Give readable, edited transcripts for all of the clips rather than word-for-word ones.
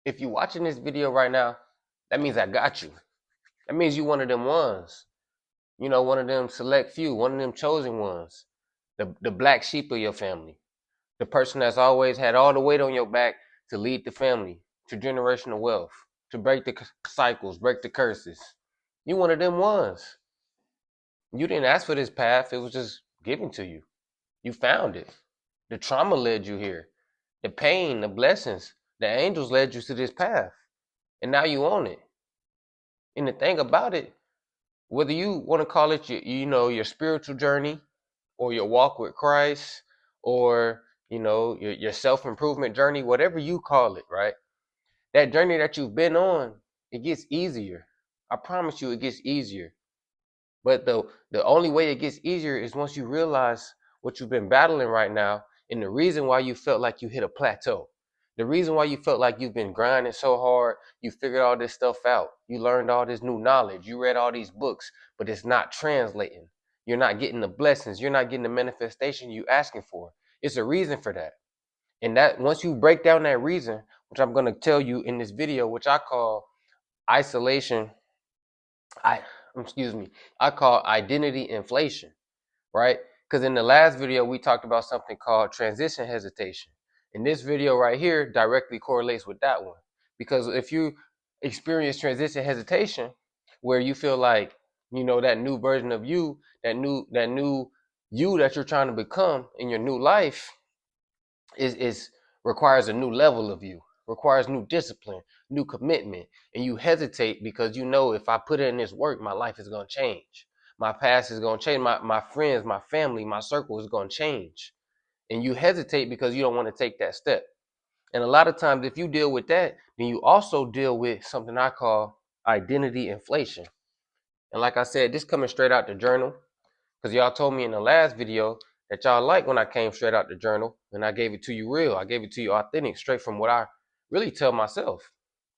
If you're watching this video right now, that means I got you. That means you one of them ones. You know, one of them select few, one of them chosen ones. The black sheep of your family. The person that's always had all the weight on your back to lead the family to generational wealth, to break the cycles, break the curses. You one of them ones. You didn't ask for this path, it was just given to you. You found it. The trauma led you here. The pain, the blessings, the angels led you to this path. And now you own it. And the thing about it, whether you want to call it your spiritual journey or your walk with Christ or your self-improvement journey, whatever you call it, right? That journey that you've been on, it gets easier. I promise you it gets easier. But the only way it gets easier is once you realize what you've been battling right now and the reason why you felt like you hit a plateau. The reason why you felt like you've been grinding so hard, you figured all this stuff out. You learned all this new knowledge. You read all these books, but it's not translating. You're not getting the blessings. You're not getting the manifestation you asking for. It's a reason for that. And that once you break down that reason, which I'm going to tell you in this video, which I call isolation, I excuse me, I call identity inflation, right? Because in the last video we talked about something called transition hesitation. And this video right here directly correlates with that one. Because if you experience transition hesitation, where you feel like that new version of you, that new you that you're trying to become in your new life is requires a new level of you, requires new discipline, new commitment, and you hesitate because if I put in this work, my life is going to change. My past is going to change. My friends, my family, my circle is going to change. And you hesitate because you don't want to take that step. And a lot of times, if you deal with that, then you also deal with something I call identity inflation. And like I said, this coming straight out the journal. Because y'all told me in the last video that y'all like when I came straight out the journal and I gave it to you real. I gave it to you authentic, straight from what I really tell myself.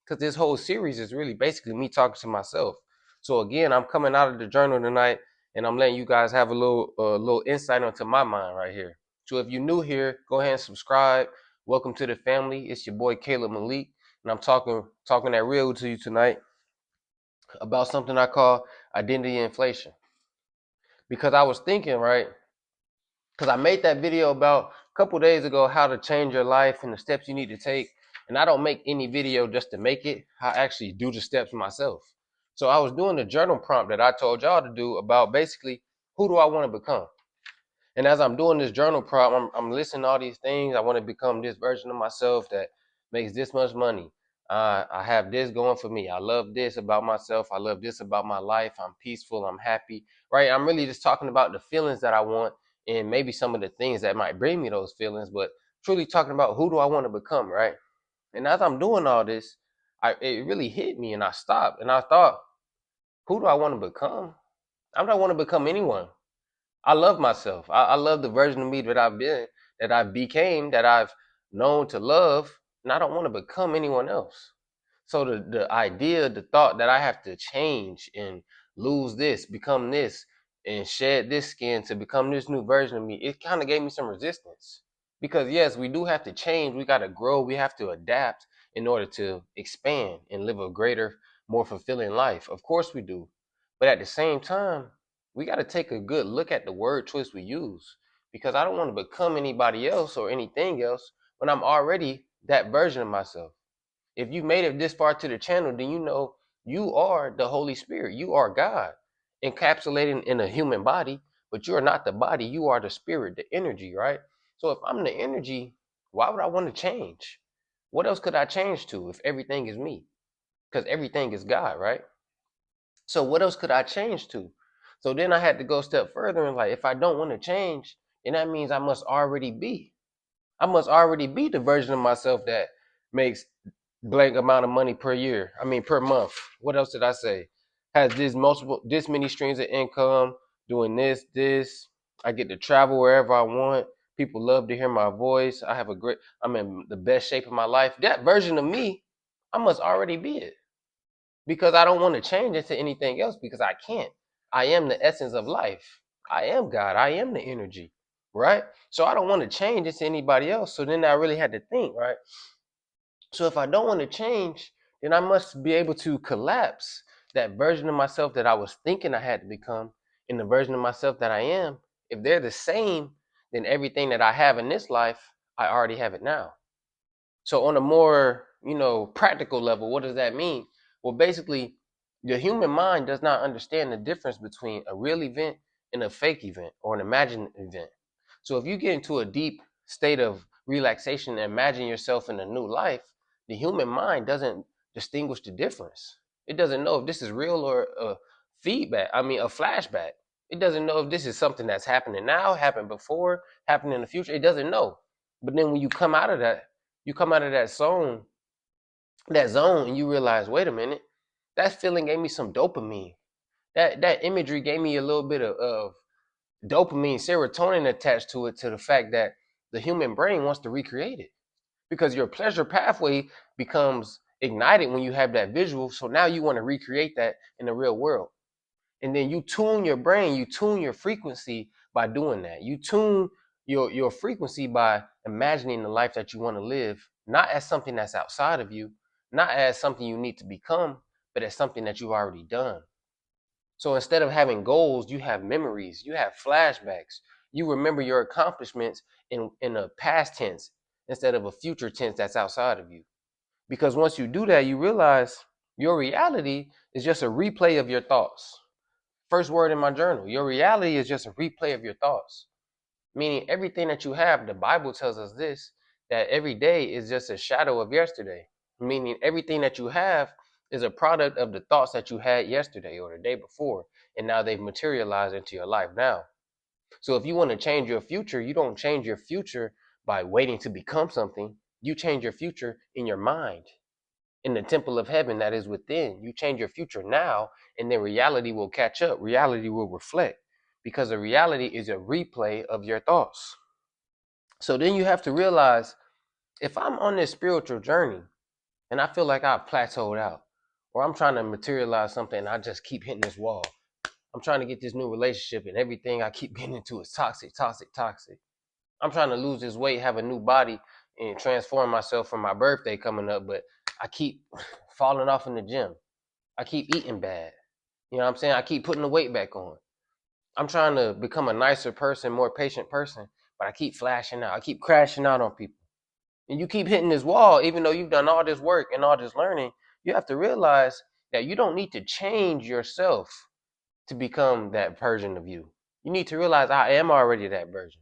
Because this whole series is really basically me talking to myself. So again, I'm coming out of the journal tonight and I'm letting you guys have a little insight into my mind right here. So if you're new here, go ahead and subscribe. Welcome to the family. It's your boy Caleb Malik, and I'm talking that real to you tonight about something I call identity inflation. Because I was thinking, right? Because I made that video about a couple days ago how to change your life and the steps you need to take. And I don't make any video just to make it. I actually do the steps myself. So I was doing the journal prompt that I told y'all to do about basically who do I want to become. And as I'm doing this journal prompt, I'm listening to all these things. I want to become this version of myself that makes this much money. I have this going for me. I love this about myself. I love this about my life. I'm peaceful. I'm happy. Right? I'm really just talking about the feelings that I want and maybe some of the things that might bring me those feelings, but truly talking about who do I want to become, right? And as I'm doing all this, it really hit me and I stopped and I thought, who do I want to become? I don't want to become anyone. I love myself. I love the version of me that I've been, that I became, that I've known to love, and I don't want to become anyone else. So the idea, the thought that I have to change and lose this, become this, and shed this skin to become this new version of me, it kind of gave me some resistance. Because yes, we do have to change, we got to grow, we have to adapt in order to expand and live a greater, more fulfilling life. Of course we do. But at the same time, we got to take a good look at the word choice we use, because I don't want to become anybody else or anything else when I'm already that version of myself. If you made it this far to the channel, then you know you are the Holy Spirit. You are God encapsulated in a human body, but you are not the body. You are the spirit, the energy, right? So if I'm the energy, why would I want to change? What else could I change to if everything is me? Because everything is God, right? So what else could I change to? So then I had to go a step further and like, if I don't want to change, then that means I must already be. I must already be the version of myself that makes blank amount of money per year. I mean per month. What else did I say? Has this many streams of income, doing this. I get to travel wherever I want. People love to hear my voice. I'm in the best shape of my life. That version of me, I must already be it. Because I don't want to change into anything else because I can't. I am the essence of life. I am God. I am the energy, right? So I don't want to change into anybody else. So then I really had to think, right? So if I don't want to change, then I must be able to collapse that version of myself that I was thinking I had to become and the version of myself that I am. If they're the same, then everything that I have in this life, I already have it now. So on a more, practical level, what does that mean? Well, basically, the human mind does not understand the difference between a real event and a fake event or an imagined event. So if you get into a deep state of relaxation and imagine yourself in a new life, the human mind doesn't distinguish the difference. It doesn't know if this is real or a flashback. It doesn't know if this is something that's happening now, happened before, happened in the future. It doesn't know. But then when you come out of that zone, and you realize, wait a minute, that feeling gave me some dopamine. That imagery gave me a little bit of dopamine, serotonin attached to it, to the fact that the human brain wants to recreate it because your pleasure pathway becomes ignited when you have that visual. So now you want to recreate that in the real world. And then you tune your brain, you tune your frequency by doing that. You tune your frequency by imagining the life that you want to live, not as something that's outside of you, not as something you need to become, but as something that you've already done. So instead of having goals, you have memories, you have flashbacks. You remember your accomplishments in a past tense instead of a future tense that's outside of you. Because once you do that, you realize your reality is just a replay of your thoughts. First word in my journal, your reality is just a replay of your thoughts. Meaning everything that you have, the Bible tells us this, that every day is just a shadow of yesterday. Meaning everything that you have is a product of the thoughts that you had yesterday or the day before, and now they've materialized into your life now. So if you want to change your future, you don't change your future by waiting to become something. You change your future in your mind, in the temple of heaven that is within. You change your future now, and then reality will catch up. Reality will reflect because the reality is a replay of your thoughts. So then you have to realize, if I'm on this spiritual journey and I feel like I've plateaued out, or I'm trying to materialize something and I just keep hitting this wall. I'm trying to get this new relationship and everything I keep getting into is toxic, toxic, toxic. I'm trying to lose this weight, have a new body, and transform myself for my birthday coming up, but I keep falling off in the gym. I keep eating bad. You know what I'm saying? I keep putting the weight back on. I'm trying to become a nicer person, more patient person, but I keep flashing out. I keep crashing out on people. And you keep hitting this wall, even though you've done all this work and all this learning. You have to realize that you don't need to change yourself to become that version of you. You need to realize I am already that version.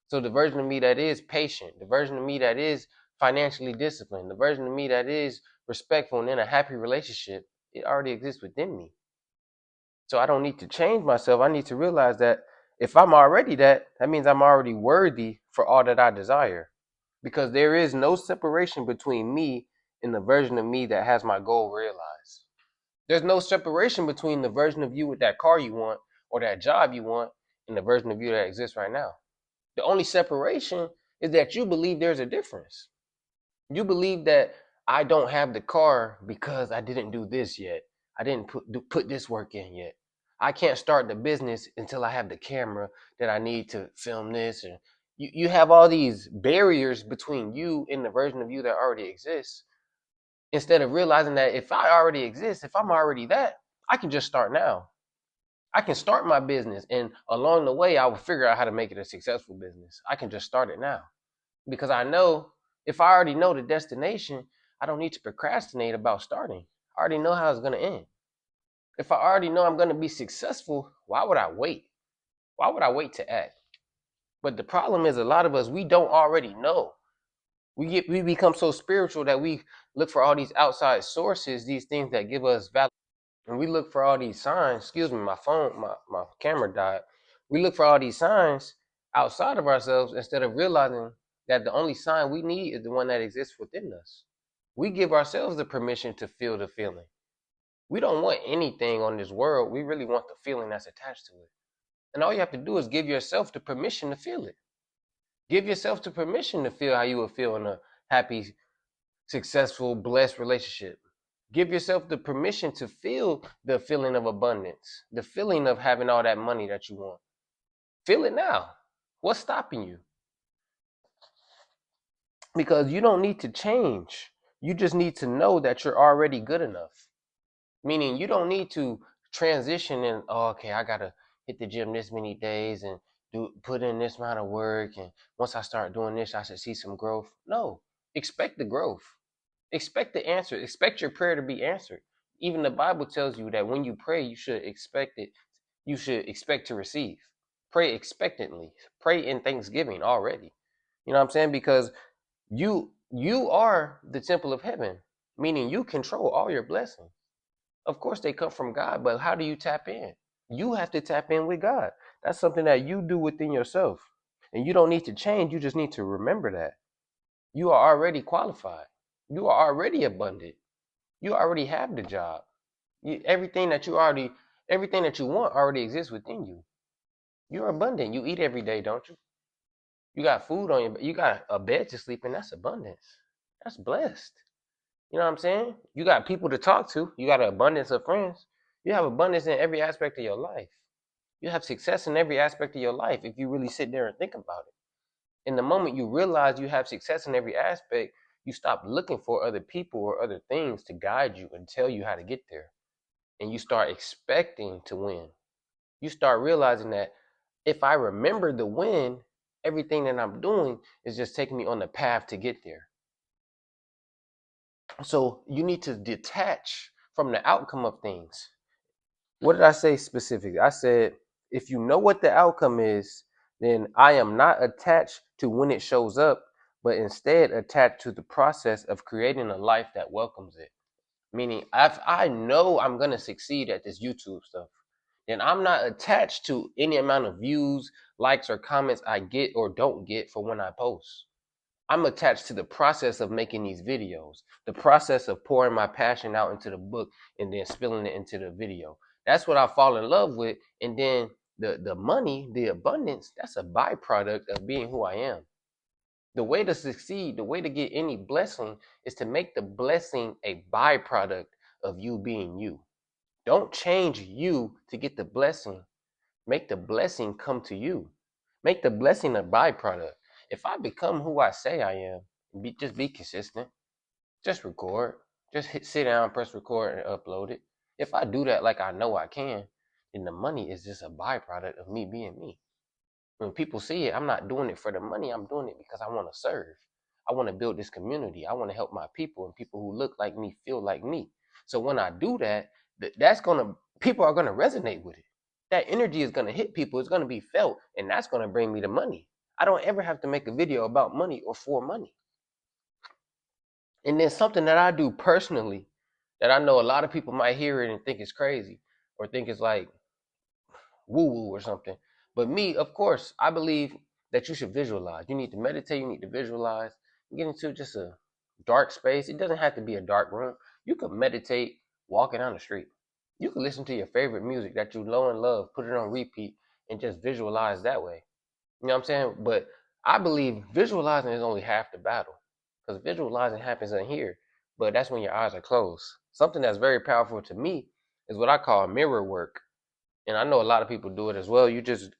So the version of me that is patient, the version of me that is financially disciplined, the version of me that is respectful and in a happy relationship, it already exists within me. So I don't need to change myself. I need to realize that if I'm already that, that means I'm already worthy for all that I desire. Because there is no separation between me and the version of me that has my goal realized. There's no separation between the version of you with that car you want or that job you want and the version of you that exists right now. The only separation is that you believe there's a difference. You believe that I don't have the car because I didn't do this yet. I didn't put this work in yet. I can't start the business until I have the camera that I need to film this. And you have all these barriers between you and the version of you that already exists. Instead of realizing that if I already exist, if I'm already that, I can just start now. I can start my business, and along the way, I will figure out how to make it a successful business. I can just start it now because I know, if I already know the destination, I don't need to procrastinate about starting. I already know how it's going to end. If I already know I'm going to be successful, why would I wait? Why would I wait to act? But the problem is, a lot of us, we don't already know. We become so spiritual that we look for all these outside sources, these things that give us value. And we look for all these signs. Excuse me, my camera died. We look for all these signs outside of ourselves instead of realizing that the only sign we need is the one that exists within us. We give ourselves the permission to feel the feeling. We don't want anything on this world. We really want the feeling that's attached to it. And all you have to do is give yourself the permission to feel it. Give yourself the permission to feel how you would feel in a happy, successful, blessed relationship. Give yourself the permission to feel the feeling of abundance, the feeling of having all that money that you want. Feel it now. What's stopping you? Because you don't need to change You just need to know that you're already good enough. Meaning you don't need to transition and, oh, okay, I gotta hit the gym this many days and do put in this amount of work, and once I start doing this, I should see some growth. No, expect the growth. Expect the answer. Expect your prayer to be answered. Even the Bible tells you that when you pray, you should expect it. You should expect to receive. Pray expectantly. Pray in thanksgiving already. You know what I'm saying? Because you are the temple of heaven, meaning you control all your blessings. Of course, they come from God, but how do you tap in? You have to tap in with God. That's something that you do within yourself. And you don't need to change. You just need to remember that. You are already qualified. You are already abundant. You already have the job. Everything that you want already exists within you. You're abundant. You eat every day, don't you? You got food on you got a bed to sleep in. That's abundance. That's blessed. You know what I'm saying? You got people to talk to. You got an abundance of friends. You have abundance in every aspect of your life. You have success in every aspect of your life if you really sit there and think about it. In the moment you realize you have success in every aspect, you stop looking for other people or other things to guide you and tell you how to get there. And you start expecting to win. You start realizing that if I remember the win, everything that I'm doing is just taking me on the path to get there. So you need to detach from the outcome of things. What did I say specifically? I said, if you know what the outcome is, then I am not attached to when it shows up, but instead attached to the process of creating a life that welcomes it. Meaning, if I know I'm going to succeed at this YouTube stuff, then I'm not attached to any amount of views, likes, or comments I get or don't get for when I post. I'm attached to the process of making these videos, the process of pouring my passion out into the book and then spilling it into the video. That's what I fall in love with. And then the money, the abundance, that's a byproduct of being who I am. The way to succeed, the way to get any blessing is to make the blessing a byproduct of you being you. Don't change you to get the blessing. Make the blessing come to you. Make the blessing a byproduct. If I become who I say I am, just be consistent. Just record. Sit down, press record, and upload it. If I do that like I know I can, then the money is just a byproduct of me being me. When people see it, I'm not doing it for the money. I'm doing it because I want to serve. I want to build this community. I want to help my people and people who look like me feel like me. So when I do that, people are gonna resonate with it. That energy is gonna hit people. It's gonna be felt, and that's gonna bring me the money. I don't ever have to make a video about money or for money. And then something that I do personally that I know a lot of people might hear it and think it's crazy or think it's like woo woo or something. But me, of course, I believe that you should visualize. You need to meditate, you need to visualize, get into just a dark space. It doesn't have to be a dark room. You could meditate walking down the street. You could listen to your favorite music that you know and love, put it on repeat, and just visualize that way. You know what I'm saying? But I believe visualizing is only half the battle. Because visualizing happens in here, but that's when your eyes are closed. Something that's very powerful to me is what I call mirror work. And I know a lot of people do it as well. You just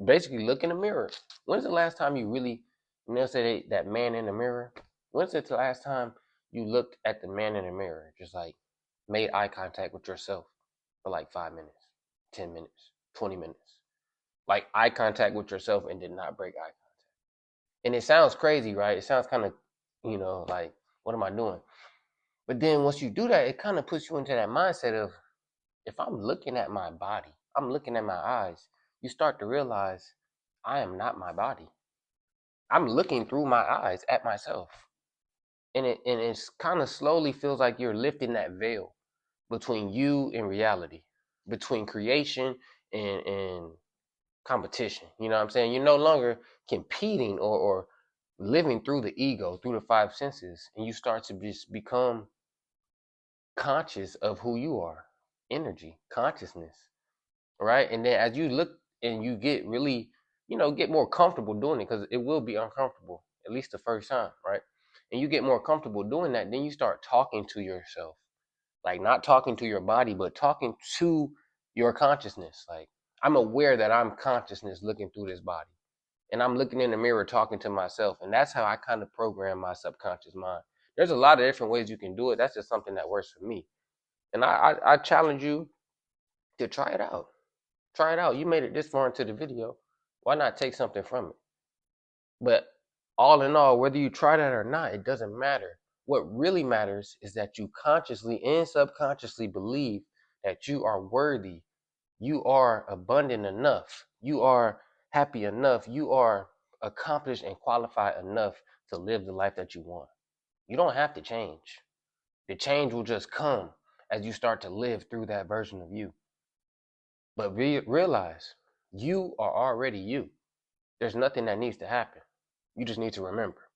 basically look in the mirror. When's the last time you really, say that man in the mirror? When's the last time you looked at the man in the mirror, just like made eye contact with yourself for like 5 minutes, 10 minutes, 20 minutes? Like eye contact with yourself and did not break eye contact. And it sounds crazy, right? It sounds kind of, like, what am I doing? But then once you do that, it kind of puts you into that mindset of, if I'm looking at my body, I'm looking at my eyes, you start to realize I am not my body. I'm looking through my eyes at myself. And it's kind of slowly feels like you're lifting that veil between you and reality, between creation and competition. You know what I'm saying? You're no longer competing or living through the ego, through the five senses, and you start to just become conscious of who you are. Energy, consciousness. Right? And then as you look and you get really, get more comfortable doing it, because it will be uncomfortable, at least the first time, right? And you get more comfortable doing that, then you start talking to yourself, like not talking to your body, but talking to your consciousness. Like, I'm aware that I'm consciousness looking through this body, and I'm looking in the mirror talking to myself, and that's how I kind of program my subconscious mind. There's a lot of different ways you can do it. That's just something that works for me. And I challenge you to try it out. Try it out. You made it this far into the video. Why not take something from it? But all in all, whether you try that or not, it doesn't matter. What really matters is that you consciously and subconsciously believe that you are worthy. You are abundant enough. You are happy enough. You are accomplished and qualified enough to live the life that you want. You don't have to change. The change will just come as you start to live through that version of you. But realize you are already you. There's nothing that needs to happen. You just need to remember.